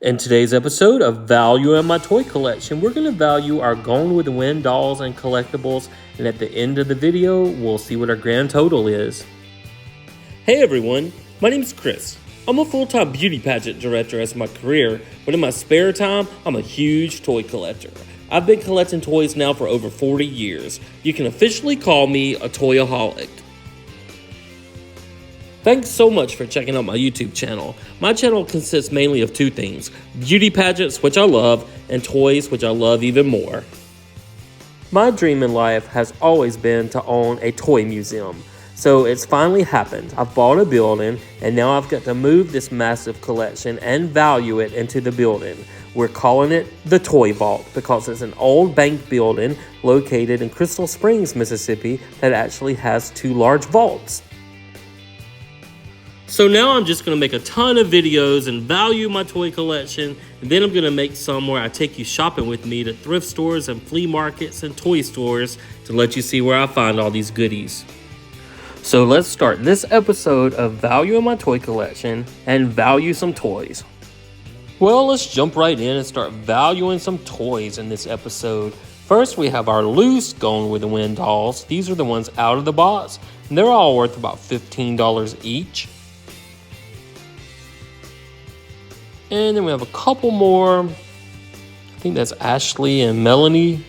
In today's episode of Value in My Toy Collection, we're going to value our Gone with the Wind dolls and collectibles, and at the end of the video, we'll see what our grand total is. Hey everyone, my name's Chris. I'm a full-time beauty pageant director as my career, but in my spare time, I'm a huge toy collector. I've been collecting toys now for over 40 years. You can officially call me a toyaholic. Thanks so much for checking out my YouTube channel. My channel consists mainly of two things: beauty pageants, which I love, and toys, which I love even more. My dream in life has always been to own a toy museum. So it's finally happened. I've bought a building, and now I've got to move this massive collection and value it into the building. We're calling it the Toy Vault because it's an old bank building located in Crystal Springs, Mississippi that actually has two large vaults. So now I'm just going to make a ton of videos and value my toy collection, and then I'm going to make some where I take you shopping with me to thrift stores and flea markets and toy stores to let you see where I find all these goodies. So let's start this episode of Value in My Toy Collection and value some toys. Well, let's jump right in and start valuing some toys in this episode. First, we have our loose Gone with the Wind dolls. These are the ones out of the box, and they're all worth about $15 each. And then we have a couple more. I think that's Ashley and Melanie.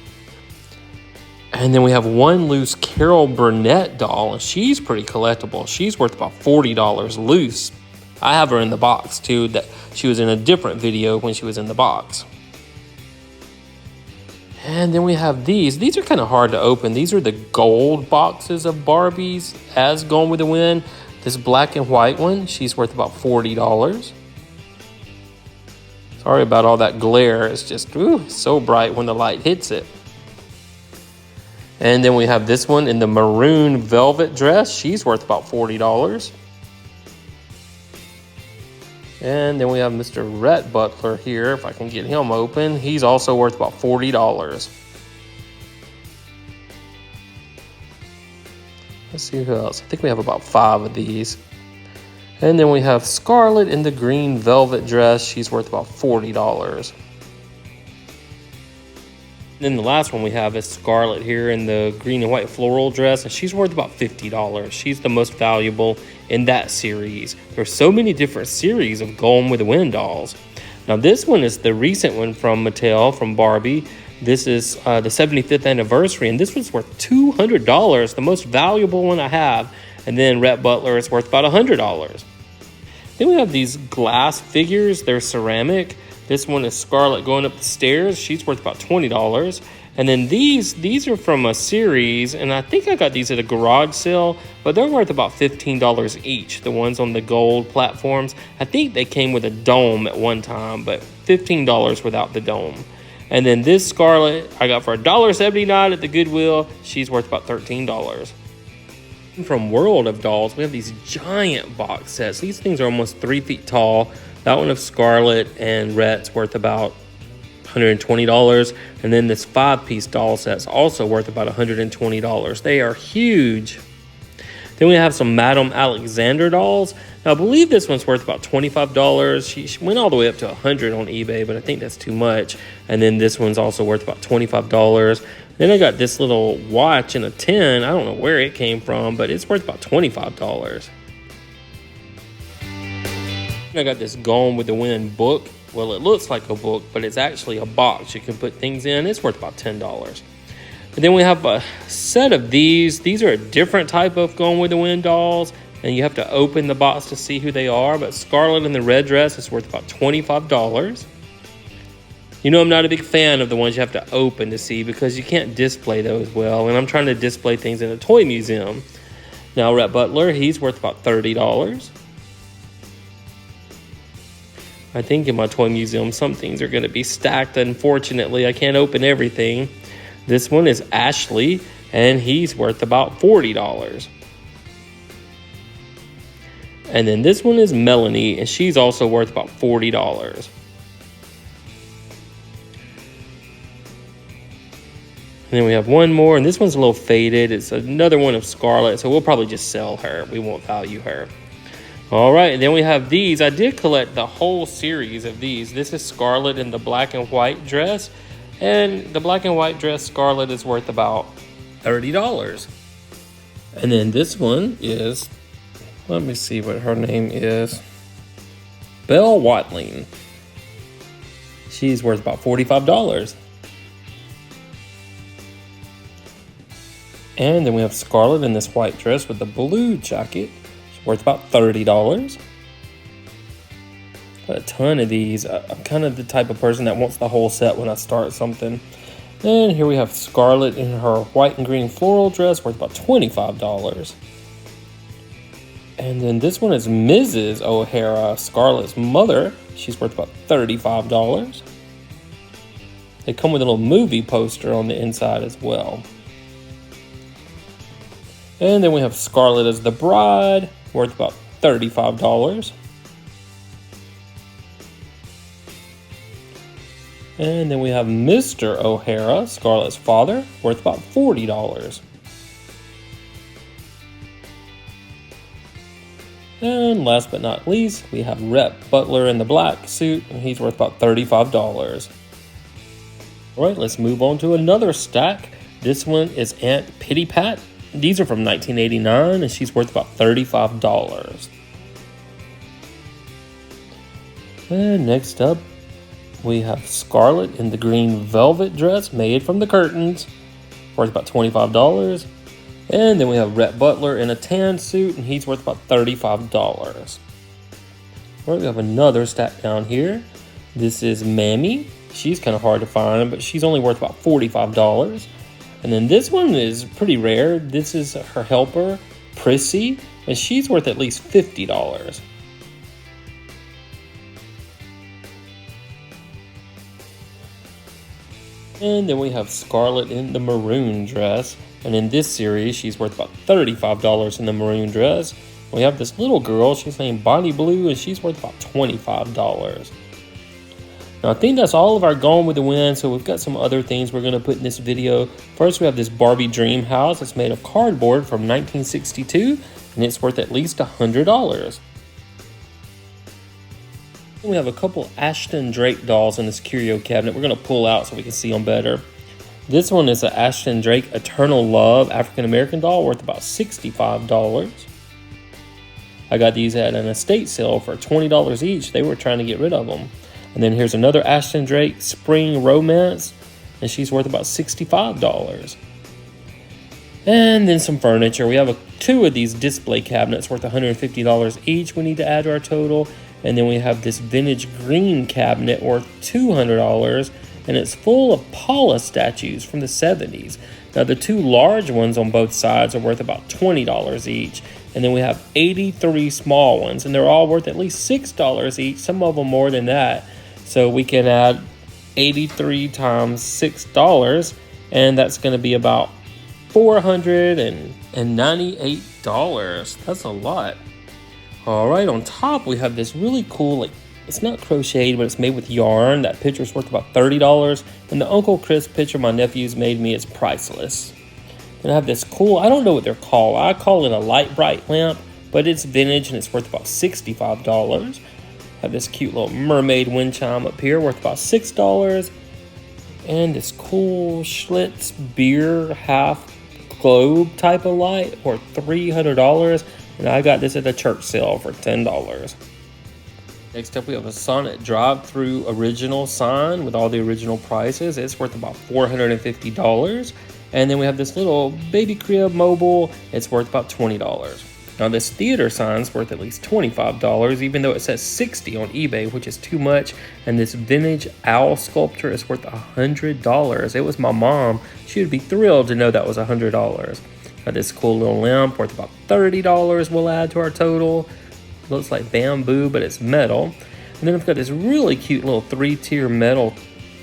And then we have one loose Carol Burnett doll, and she's pretty collectible. She's worth about $40 loose. I have her in the box too. That she was in a different video when she was in the box. And then we have these. These are kind of hard to open. These are the gold boxes of Barbies as Gone with the Wind. This black and white one, she's worth about $40. Sorry about all that glare. It's just so bright when the light hits it. And then we have this one in the maroon velvet dress. She's worth about $40. And then we have Mr. Rhett Butler here. If I can get him open, he's also worth about $40. Let's see who else. I think we have about 5 of these. And then we have Scarlett in the green velvet dress. She's worth about $40. Then the last one we have is Scarlett here in the green and white floral dress, and she's worth about $50. She's the most valuable in that series. There's so many different series of Gone with the Wind dolls. Now this one is the recent one from Mattel, from Barbie. This is the 75th anniversary, and this one's worth $200, the most valuable one I have. And then Rhett Butler is worth about $100. Then we have these glass figures. They're ceramic. This one is Scarlett going up the stairs. She's worth about $20. And then these are from a series, and I think I got these at a garage sale, but they're worth about $15 each. The ones on the gold platforms. I think they came with a dome at one time, but $15 without the dome. And then this Scarlett I got for $1.79 at the Goodwill. She's worth about $13. From World of Dolls, we have these giant box sets. These things are almost 3 feet tall. That one of Scarlett and Rhett's worth about $120. And then this 5-piece doll set's also worth about $120. They are huge. Then we have some Madame Alexander dolls. Now I believe this one's worth about $25. She went all the way up to $100 on eBay, but I think that's too much. And then this one's also worth about $25. Then I got this little watch in a tin. I don't know where it came from, but it's worth about $25. I got this Gone with the Wind book. Well, it looks like a book, but it's actually a box you can put things in. It's worth about $10. And then we have a set of these. These are a different type of Gone with the Wind dolls, and you have to open the box to see who they are. But Scarlett in the red dress is worth about $25. You know I'm not a big fan of the ones you have to open to see because you can't display those well, and I'm trying to display things in a toy museum. Now Rhett Butler, he's worth about $30. I think in my toy museum some things are going to be stacked. Unfortunately, I can't open everything. This one is Ashley, and he's worth about $40. And then this one is Melanie, and she's also worth about $40. And then we have one more, and this one's a little faded. It's another one of Scarlett, so we'll probably just sell her. We won't value her. All right, and then we have these. I did collect the whole series of these. This is Scarlet in the black and white dress. And the black and white dress Scarlet is worth about $30. And then this one is, let me see what her name is. Belle Watling. She's worth about $45. And then we have Scarlet in this white dress with the blue jacket. She's worth about $30. Got a ton of these. I'm kind of the type of person that wants the whole set when I start something. And here we have Scarlet in her white and green floral dress worth about $25. And then this one is Mrs. O'Hara, Scarlet's mother. She's worth about $35. They come with a little movie poster on the inside as well. And then we have Scarlet as the bride, worth about $35. And then we have Mr. O'Hara, Scarlet's father, worth about $40. And last but not least, we have Rhett Butler in the black suit, and he's worth about $35. All right, let's move on to another stack. This one is Aunt Pitty Pat. These are from 1989, and she's worth about $35. And next up, we have Scarlet in the green velvet dress made from the curtains, worth about $25. And then we have Rhett Butler in a tan suit, and he's worth about $35. All right, we have another stack down here. This is Mammy. She's kind of hard to find, but she's only worth about $45. And then this one is pretty rare. This is her helper, Prissy, and she's worth at least $50. And then we have Scarlet in the maroon dress. And in this series, she's worth about $35 in the maroon dress. We have this little girl, she's named Bonnie Blue, and she's worth about $25. Now, I think that's all of our Gone with the Wind, so we've got some other things we're going to put in this video. First, we have this Barbie dream house. It's made of cardboard from 1962, and it's worth at least $100. We have a couple Ashton Drake dolls in this curio cabinet. We're going to pull out so we can see them better. This one is an Ashton Drake Eternal Love African American doll worth about $65. I got these at an estate sale for $20 each. They were trying to get rid of them. And then here's another Ashton Drake Spring Romance, and she's worth about $65. And then some furniture. We have two of these display cabinets worth $150 each we need to add to our total. And then we have this vintage green cabinet worth $200, and it's full of Paula statues from the 70s. Now, the two large ones on both sides are worth about $20 each. And then we have 83 small ones, and they're all worth at least $6 each, some of them more than that. So we can add 83 times $6, and that's going to be about $498. That's a lot. All right, on top we have this really cool, it's not crocheted, but it's made with yarn. That picture's worth about $30, and the Uncle Chris picture my nephew's made me is priceless. And I have this cool, I don't know what they're called. I call it a light bright lamp, but it's vintage and it's worth about $65. I have this cute little mermaid wind chime up here worth about $6. And this cool Schlitz beer half globe type of light worth $300. And I got this at a church sale for $10. Next up, we have a Sonnet drive-through original sign with all the original prices. It's worth about $450. And then we have this little baby crib mobile. It's worth about $20. Now, this theater sign's worth at least $25, even though it says $60 on eBay, which is too much. And this vintage owl sculpture is worth $100. It was my mom. She would be thrilled to know that was $100. Now, this cool little lamp worth about $30 we'll add to our total. Looks like bamboo, but it's metal. And then we've got this really cute little 3-tier metal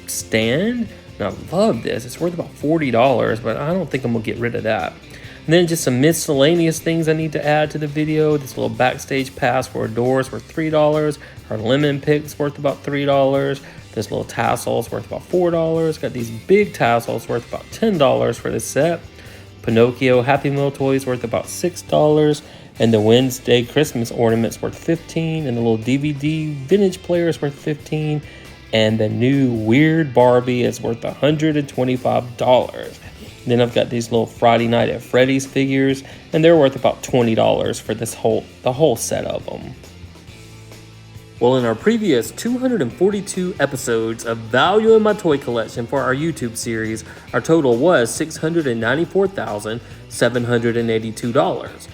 stand. And I love this. It's worth about $40, but I don't think I'm going to get rid of that. And then just some miscellaneous things I need to add to the video. This little backstage pass for a door is worth $3. Our lemon pick's worth about $3. This little tassel is worth about $4. Got these big tassels worth about $10 for this set. Pinocchio Happy Meal toys worth about $6. And the Wednesday Christmas ornament's worth $15, and the little DVD vintage player is worth $15, and the new Weird Barbie is worth $125. Then I've got these little Friday Night at Freddy's figures, and they're worth about $20 for the whole set of them. Well, in our previous 242 episodes of Value in My Toy Collection for our YouTube series, our total was $694,782.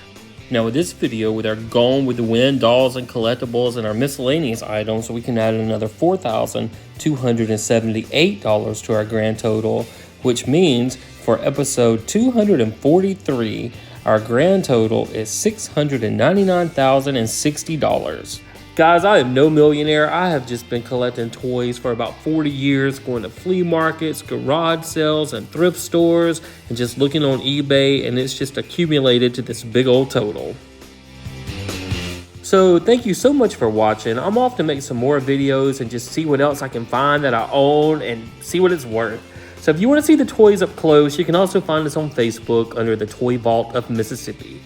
Now with this video, with our Gone with the Wind dolls and collectibles and our miscellaneous items, we can add another $4,278 to our grand total, which means for episode 243, our grand total is $699,060. Guys, I am no millionaire. I have just been collecting toys for about 40 years, going to flea markets, garage sales, and thrift stores, and just looking on eBay, and it's just accumulated to this big old total. So thank you so much for watching. I'm off to make some more videos and just see what else I can find that I own and see what it's worth. So if you want to see the toys up close, you can also find us on Facebook under the Toy Vault of Mississippi.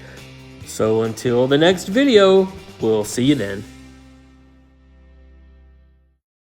So until the next video, we'll see you then.